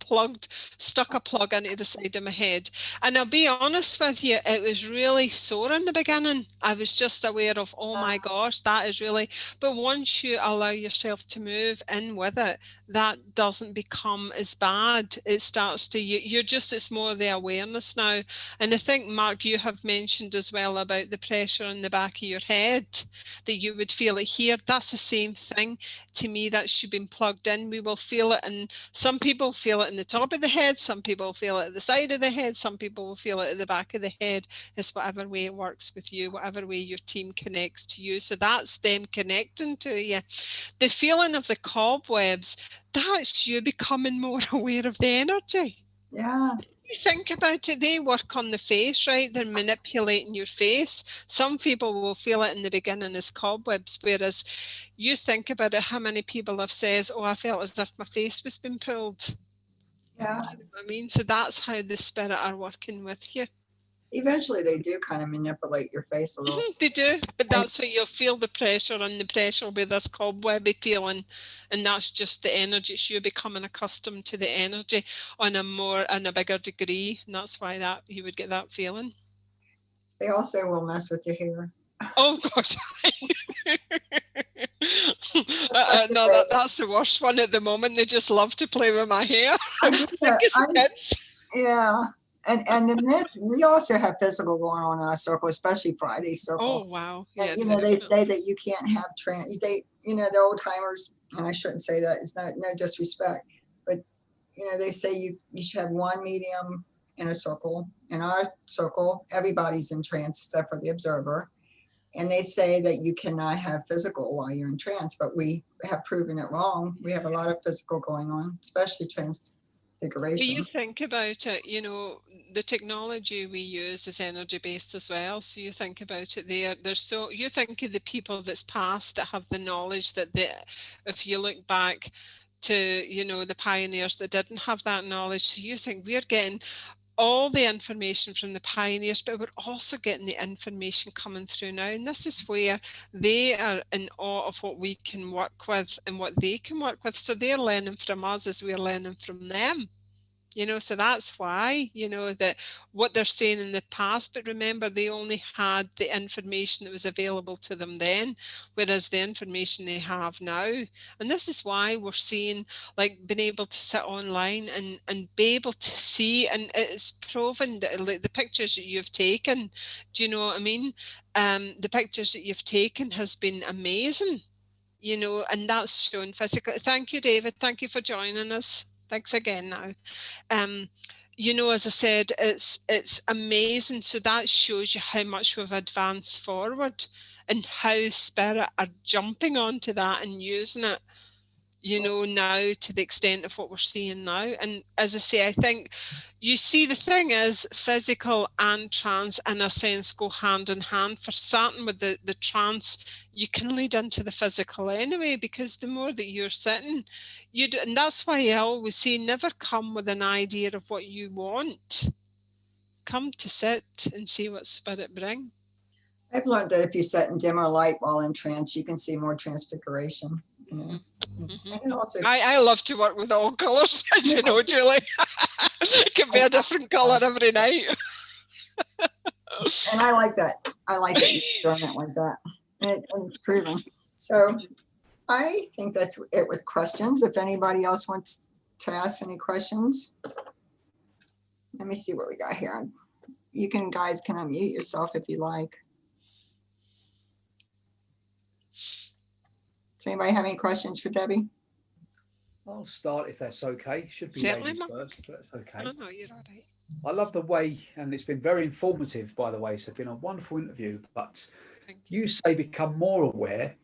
stuck a plug into the side of my head. And I'll be honest with you, it was really sore in the beginning. I was just aware of, oh my gosh, that is really, but once you allow yourself to move in with it, that doesn't become as bad. It starts to, it's more the awareness now. And I think, Mark, you have mentioned as well about the pressure in the back of your head, that you would feel it here. That's the same thing. To me, that you've been plugged in. We will feel it, and some people feel it in the top of the head, some people feel it at the side of the head, some people will feel it at the back of the head. It's whatever way it works with you, whatever way your team connects to you. So that's them connecting to you. The feeling of the cobwebs, that's you becoming more aware of the energy. Yeah. You think about it, they work on the face, right? They're manipulating your face. Some people will feel it in the beginning as cobwebs, whereas you think about it, how many people have said, oh, I felt as if my face was being pulled. Yeah. Do you know what I mean? So that's how the spirit are working with you. Eventually they do kind of manipulate your face a little. They do, but that's where you'll feel the pressure, and the pressure will be this cobwebby feeling, and that's just the energy. It's you becoming accustomed to the energy on a bigger degree, and that's why that you would get that feeling. They also will mess with your hair. Oh gosh. No, that's the worst one at the moment. They just love to play with my hair. Yeah. And then we also have physical going on in our circle, especially Friday's circle. Oh wow. Yeah, and, they say that you can't have trance. The old timers, and I shouldn't say that, it's no disrespect, but they say you should have one medium in a circle. In our circle, everybody's in trance except for the observer. And they say that you cannot have physical while you're in trance, but we have proven it wrong. We have a lot of physical going on, especially transfiguration. But you think about it, the technology we use is energy-based as well. So you think about it you think of the people that's past that have the knowledge that if you look back to, the pioneers that didn't have that knowledge. So you think we're getting all the information from the pioneers, but we're also getting the information coming through now. And this is where they are in awe of what we can work with and what they can work with. So they're learning from us as we're learning from them. So that's why, that what they're saying in the past, but remember, they only had the information that was available to them then, whereas the information they have now. And this is why we're seeing, like, being able to sit online and be able to see, and it's proven that, like, the pictures that you've taken, do you know what I mean? The pictures that you've taken has been amazing, and that's shown physically. Thank you, David. Thank you for joining us. Thanks again now. As I said, it's amazing. So that shows you how much we've advanced forward and how spirit are jumping onto that and using it, now to the extent of what we're seeing now. And as I say, I think you see, the thing is, physical and trance in a sense go hand in hand. For starting with the trance, you can lead into the physical anyway, because the more that you're sitting, and that's why I always say, never come with an idea of what you want. Come to sit and see what spirit brings. I've learned that if you sit in dimmer light while in trance, you can see more transfiguration. And also, I love to work with all colours, Julie. It can be a different colour every night. And I like that. I like that you're doing it like that. And it's proven. So I think that's it with questions. If anybody else wants to ask any questions, let me see what we got here. You guys can unmute yourself if you like. Does anybody have any questions for Debbie? I'll start if that's okay. Should be certainly, ladies first, but that's okay. No, you're all right. I love the way, and it's been very informative, by the way. So it's been a wonderful interview. But you say become more aware.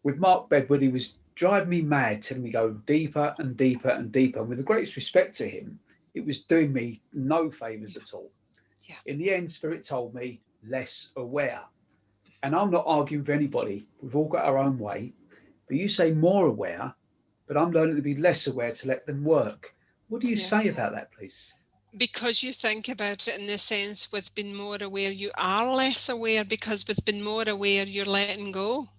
With Mark Bedwood, he was driving me mad, telling me go deeper and deeper and deeper. And with the greatest respect to him, it was doing me no favours at all. Yeah. In the end, Spirit told me less aware. And I'm not arguing with anybody. We've all got our own way. But you say more aware, but I'm learning to be less aware to let them work. What do you say about that, please? Because you think about it in the sense, with being more aware, you are less aware, because with being more aware, you're letting go.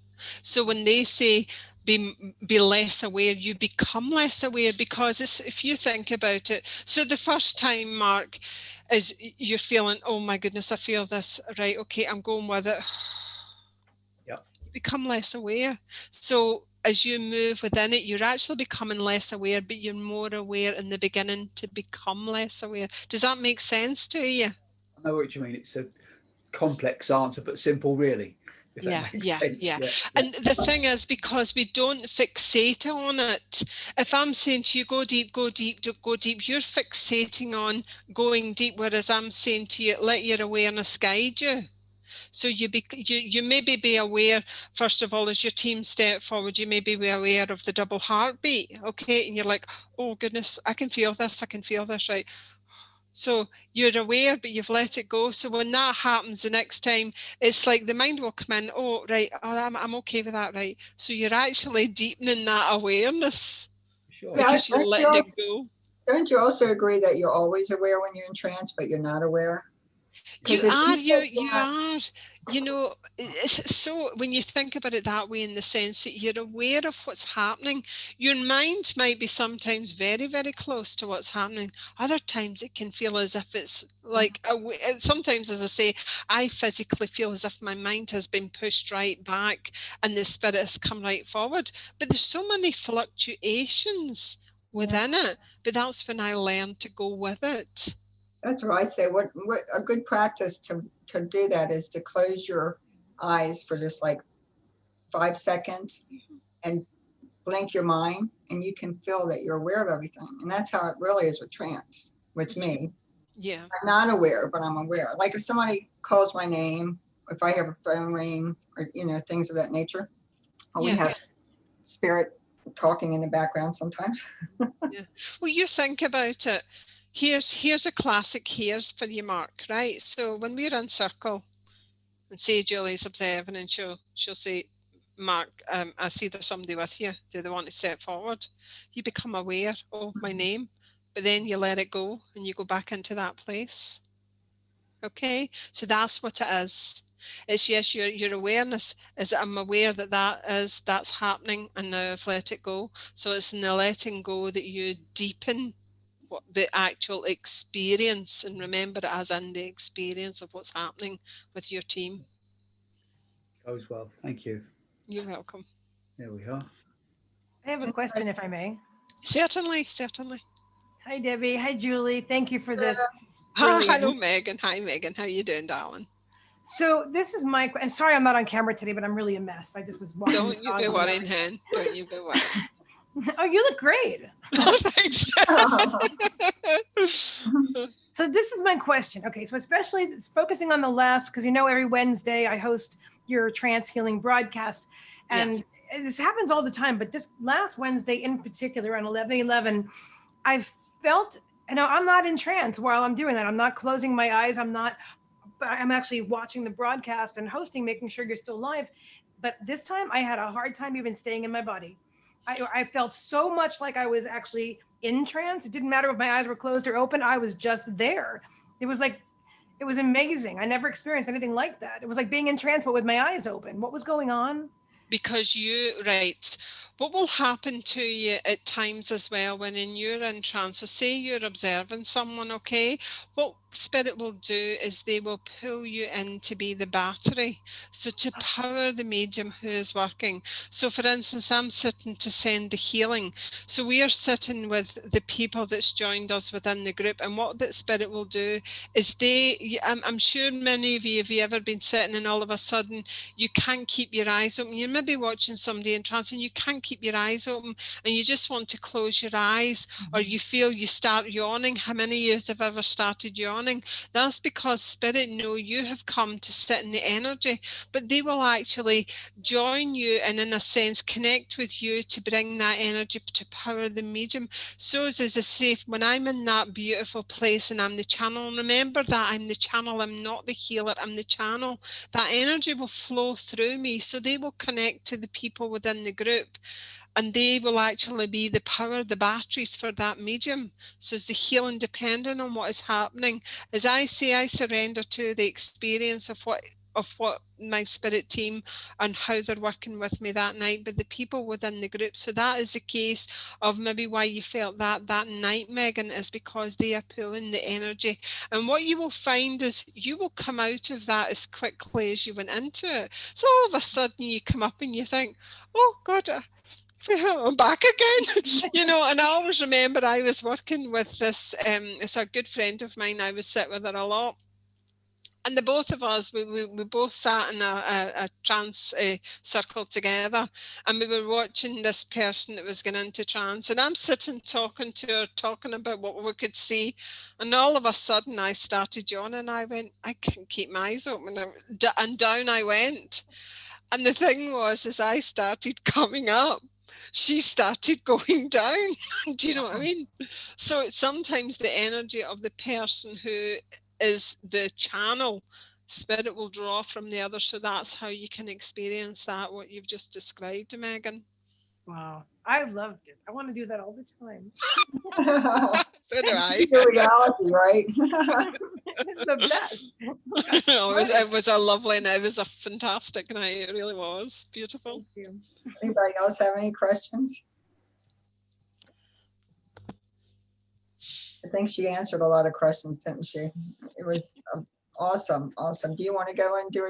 So when they say be less aware, you become less aware, because if you think about it, so the first time, Mark, is you're feeling, oh my goodness, I feel this, right, okay, I'm going with it. Yep. You become less aware. So as you move within it, you're actually becoming less aware, but you're more aware in the beginning to become less aware. Does that make sense to you? I know what you mean. It's a complex answer, but simple, really. Yeah. And the thing is, because we don't fixate on it, if I'm saying to you, go deep, go deep, go deep, you're fixating on going deep, whereas I'm saying to you, let your awareness guide you. So you maybe be aware, first of all, as your team step forward, you maybe be aware of the double heartbeat, okay? And you're like, oh goodness, I can feel this, right? So you're aware, but you've let it go. So when that happens the next time, it's like the mind will come in, oh, right, I'm okay with that, right? So you're actually deepening that awareness. Sure. Because you're letting it go. Don't you also agree that you're always aware when you're in trance, but you're not aware? You 'Cause if are, you take you that- are, you know, so when you think about it that way, in the sense that you're aware of what's happening, your mind might be sometimes very, very close to what's happening. Other times it can feel as if it's like, sometimes, as I say, I physically feel as if my mind has been pushed right back and the spirit has come right forward. But there's so many fluctuations within it, but that's when I learned to go with it. That's what I say. What a good practice to do that is to close your eyes for just like 5 seconds and blink your mind, and you can feel that you're aware of everything. And that's how it really is with trance with me. Yeah. I'm not aware, but I'm aware. Like if somebody calls my name, if I have a phone ring, or things of that nature, or we have spirit talking in the background sometimes. Yeah. Well, you think about it. Here's a classic here's for you, Mark, right? So when we're in circle and say Julie's observing and she'll say, Mark, I see there's somebody with you. Do they want to step forward? You become aware, oh, my name, but then you let it go and you go back into that place. Okay, so that's what it is. It's yes, your awareness is that I'm aware that that's happening, and now I've let it go. So it's in the letting go that you deepen what the actual experience, and remember it as in the experience of what's happening with your team. Goes well. Thank you. You're welcome. There we are. I have a question, if I may. Certainly, certainly. Hi, Debbie. Hi, Julie. Thank you for this. Hello, Megan. Hi, Megan. How you doing, darling? So this is my, and sorry I'm not on camera today, but I'm really a mess. I just was walking. Don't you be worrying, hen. Don't you be worrying. Oh, you look great. Thanks. So this is my question. Okay, so especially it's focusing on the last, because every Wednesday I host your trance healing broadcast, and this happens all the time, but this last Wednesday in particular on 11/11, I felt, I'm not in trance while I'm doing that. I'm not closing my eyes. I'm actually watching the broadcast and hosting, making sure you're still live. But this time I had a hard time even staying in my body. I felt so much like I was actually in trance. It didn't matter if my eyes were closed or open. I was just there. It was amazing. I never experienced anything like that. It was like being in trance, but with my eyes open. What was going on? Because what will happen to you at times as well when you're in trance, so say you're observing someone, okay, what spirit will do is they will pull you in to be the battery, so to power the medium who is working. So for instance, I'm sitting to send the healing, so we are sitting with the people that's joined us within the group, and what that spirit will do is I'm sure many of you, have you ever been sitting and all of a sudden you can't keep your eyes open? You may be watching somebody in trance and you can't keep your eyes open and you just want to close your eyes, or you feel you start yawning. How many of you have ever started yawning? That's because spirit know you have come to sit in the energy, but they will actually join you and in a sense connect with you to bring that energy to power the medium. So as I say, when I'm in that beautiful place and I'm the channel, and remember that I'm the channel, I'm not the healer, I'm the channel, that energy will flow through me, so they will connect to the people within the group and they will actually be the power, the batteries for that medium. So it's the healing depending on what is happening. As I say, I surrender to the experience of what my spirit team and how they're working with me that night, but the people within the group. So that is the case of maybe why you felt that night, Megan, is because they are pulling the energy. And what you will find is you will come out of that as quickly as you went into it. So all of a sudden you come up and you think, oh God, I'm back again. And I always remember I was working with this, it's a good friend of mine, I would sit with her a lot. And the both of us, we both sat in a trance circle together, and we were watching this person that was going into trance, and I'm sitting talking to her, talking about what we could see, and all of a sudden I started yawning. I went, I can't keep my eyes open, and down I went. And the thing was, as I started coming up, she started going down. Do you know what I mean? So it's sometimes the energy of the person who is the channel, spirit will draw from the other. So that's how you can experience that, what you've just described, Megan. Wow. I loved it. I want to do that all the time. So do I. Your reality, right? The best. It was a lovely night. It was a fantastic night. It really was beautiful. Thank you. Anybody else have any questions? I think she answered a lot of questions, didn't she? It was awesome. Awesome. Do you want to go and do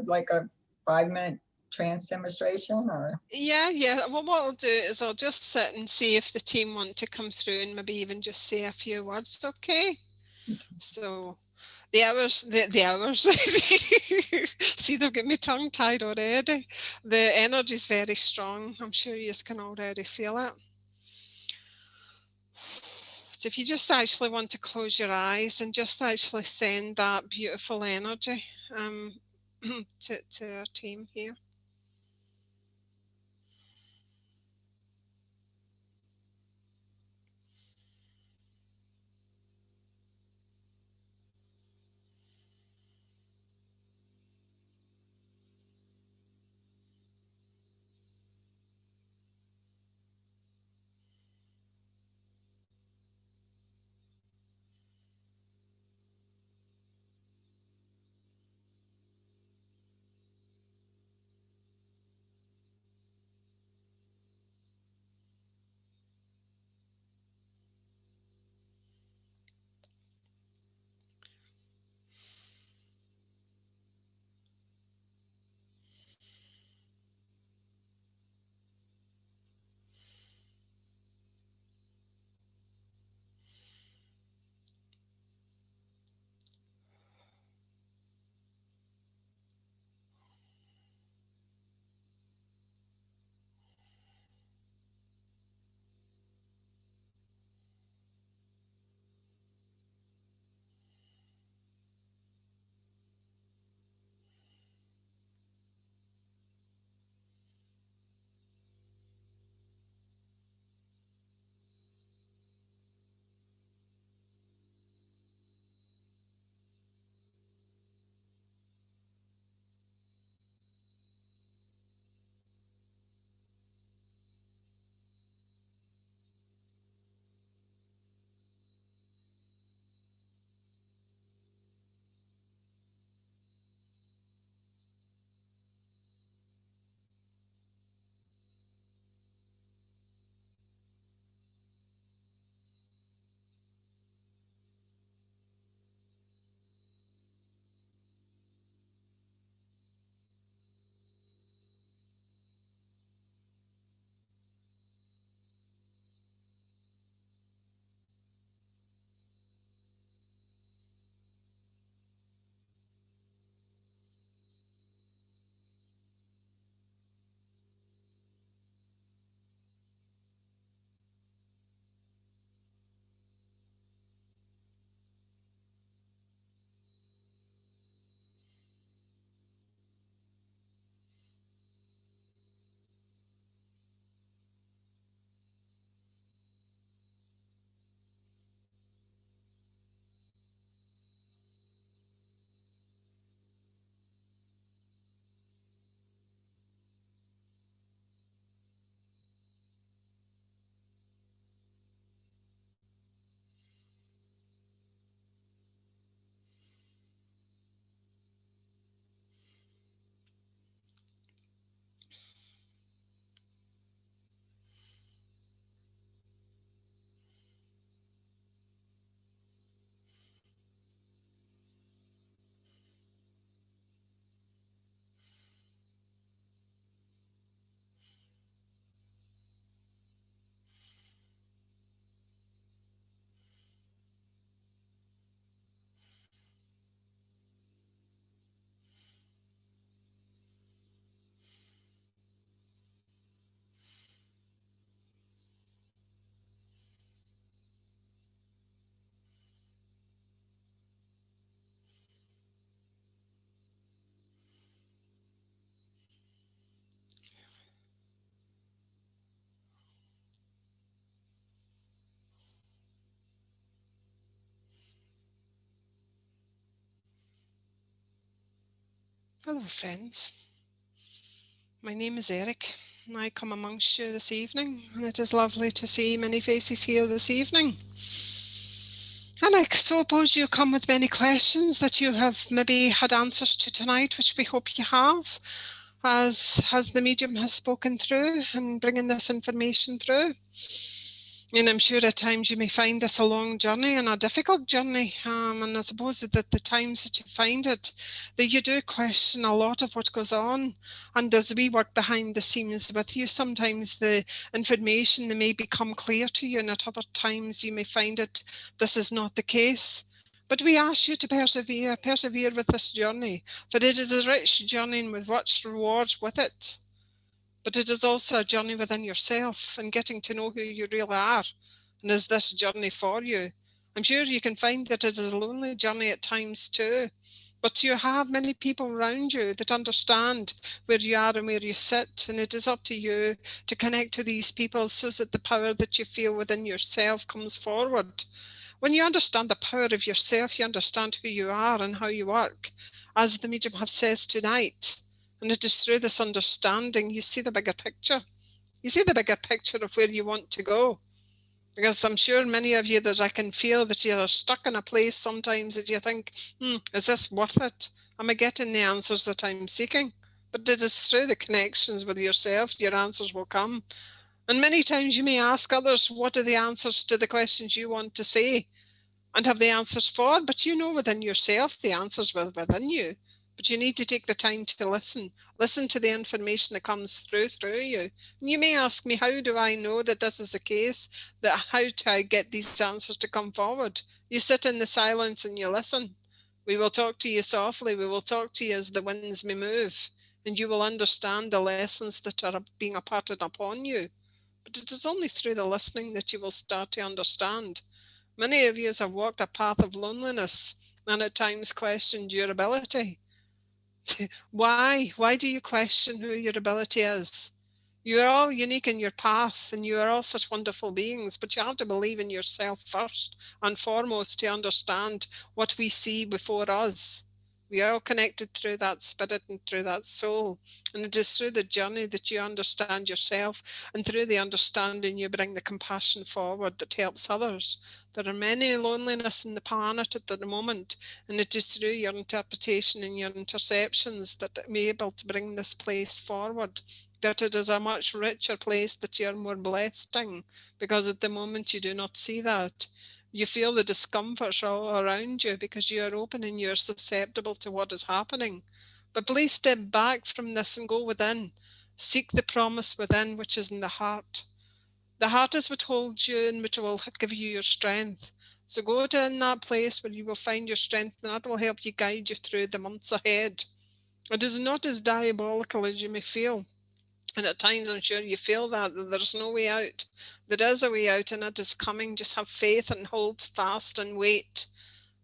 like a 5-minute trance demonstration, or? Yeah. Well, what I'll do is I'll just sit and see if the team want to come through and maybe even just say a few words. Okay. So the hours. See, they've got me tongue tied already. The energy is very strong. I'm sure you can already feel it. So if you just actually want to close your eyes and just actually send that beautiful energy to our team here. Hello, friends. My name is Eric, and I come amongst you this evening, and it is lovely to see many faces here this evening. And I suppose you come with many questions that you have maybe had answers to tonight, which we hope you have, as the medium has spoken through and bringing this information through. And I'm sure at times you may find this a long journey and a difficult journey. And I suppose that the times that you find it, that you do question a lot of what goes on. And as we work behind the scenes with you, sometimes the information that may become clear to you, and at other times you may find it this is not the case. But we ask you to persevere with this journey, for it is a rich journey with rich rewards with it. But it is also a journey within yourself and getting to know who you really are. And is this journey for you? I'm sure you can find that it is a lonely journey at times too. But you have many people around you that understand where you are and where you sit. And it is up to you to connect to these people so that the power that you feel within yourself comes forward. When you understand the power of yourself, you understand who you are and how you work. As the medium have says tonight, and it is through this understanding you see the bigger picture. You see the bigger picture of where you want to go. Because I'm sure many of you that I can feel that you're stuck in a place sometimes that you think, is this worth it? Am I getting the answers that I'm seeking? But it is through the connections with yourself, your answers will come. And many times you may ask others, what are the answers to the questions you want to say and have the answers for? But you know within yourself the answers within you. But you need to take the time to listen to the information that comes through you. And you may ask me, how do I know that this is the case? That how do I get these answers to come forward? You sit in the silence and you listen. We will talk to you softly. We will talk to you as the winds may move, and you will understand the lessons that are being imparted upon you. But it is only through the listening that you will start to understand. Many of you have walked a path of loneliness and at times questioned your ability. Why? Why do you question who your ability is? You are all unique in your path and you are all such wonderful beings, but you have to believe in yourself first and foremost to understand what we see before us. We are all connected through that spirit and through that soul. And it is through the journey that you understand yourself, and through the understanding you bring the compassion forward that helps others. There are many loneliness in the planet at the moment, and it is through your interpretation and your interceptions that I'm able to bring this place forward, that it is a much richer place that you're more blessed in, because at the moment you do not see that. You feel the discomfort all around you because you are open and you're susceptible to what is happening. But please step back from this and go within. Seek the promise within, which is in the heart. The heart is what holds you and which will give you your strength. So go to in that place where you will find your strength, and that will help you guide you through the months ahead. It is not as diabolical as you may feel. And at times I'm sure you feel that there's no way out. There is a way out, and it is coming. Just have faith and hold fast and wait.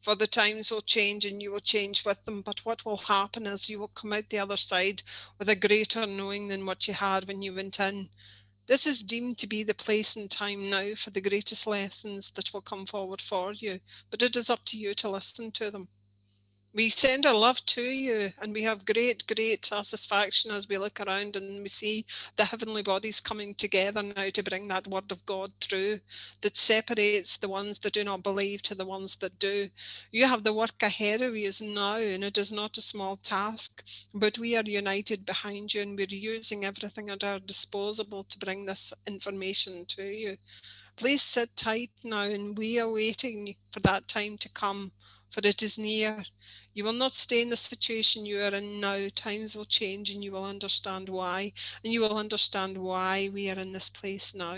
For the times will change and you will change with them. But what will happen is you will come out the other side with a greater knowing than what you had when you went in. This is deemed to be the place and time now for the greatest lessons that will come forward for you. But it is up to you to listen to them. We send our love to you, and we have great satisfaction as we look around and we see the heavenly bodies coming together now to bring that word of God through, that separates the ones that do not believe to the ones that do. You have the work ahead of you now, and it is not a small task, but we are united behind you, and we're using everything at our disposal to bring this information to you. Please sit tight now, and we are waiting for that time to come, for it is near. You will not stay in the situation you are in now. Times will change and you will understand why. And you will understand why we are in this place now.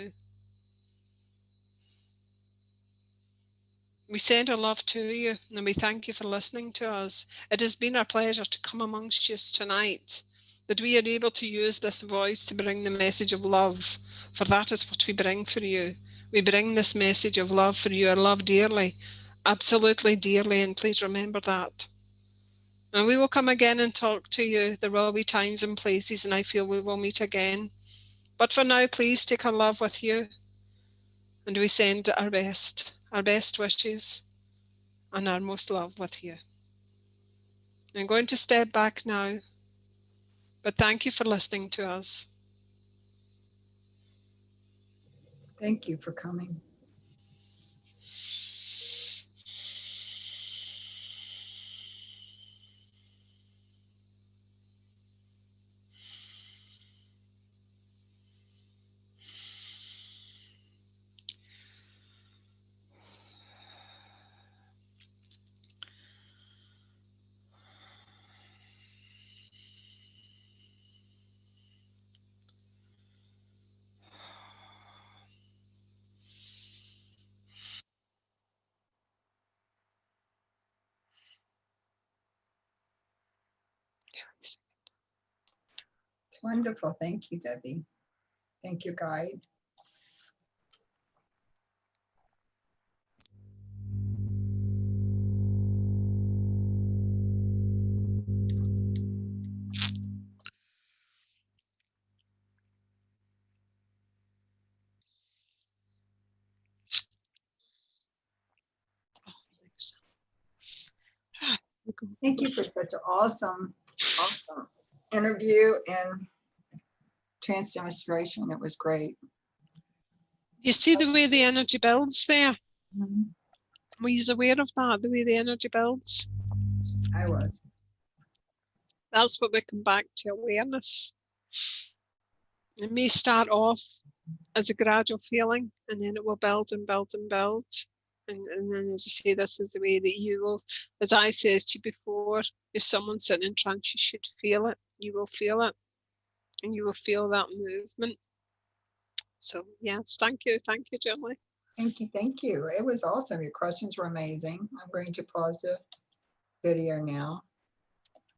We send our love to you and we thank you for listening to us. It has been our pleasure to come amongst you tonight, that we are able to use this voice to bring the message of love, for that is what we bring for you. We bring this message of love for you. I love dearly, absolutely dearly, and please remember that. And we will come again and talk to you. There will be times and places, and I feel we will meet again. But for now, please take our love with you. And we send our best wishes, and our most love with you. I'm going to step back now, but thank you for listening to us. Thank you for coming. It's wonderful. Thank you, Debbie. Thank you, guide. Thank you for such an awesome interview and trance demonstration. It was great. You see the way the energy builds there? Mhm. Were you aware of that, the way the energy builds? I was. That's what we come back to, awareness. It may start off as a gradual feeling, and then it will build and build and build. And then, as I say, this is the way that you will, as I said to you before, if someone's sitting in trance, you should feel it. You will feel it. And you will feel that movement. So, yes, thank you, Julie. Thank you. Thank you. It was awesome. Your questions were amazing. I'm going to pause the video now.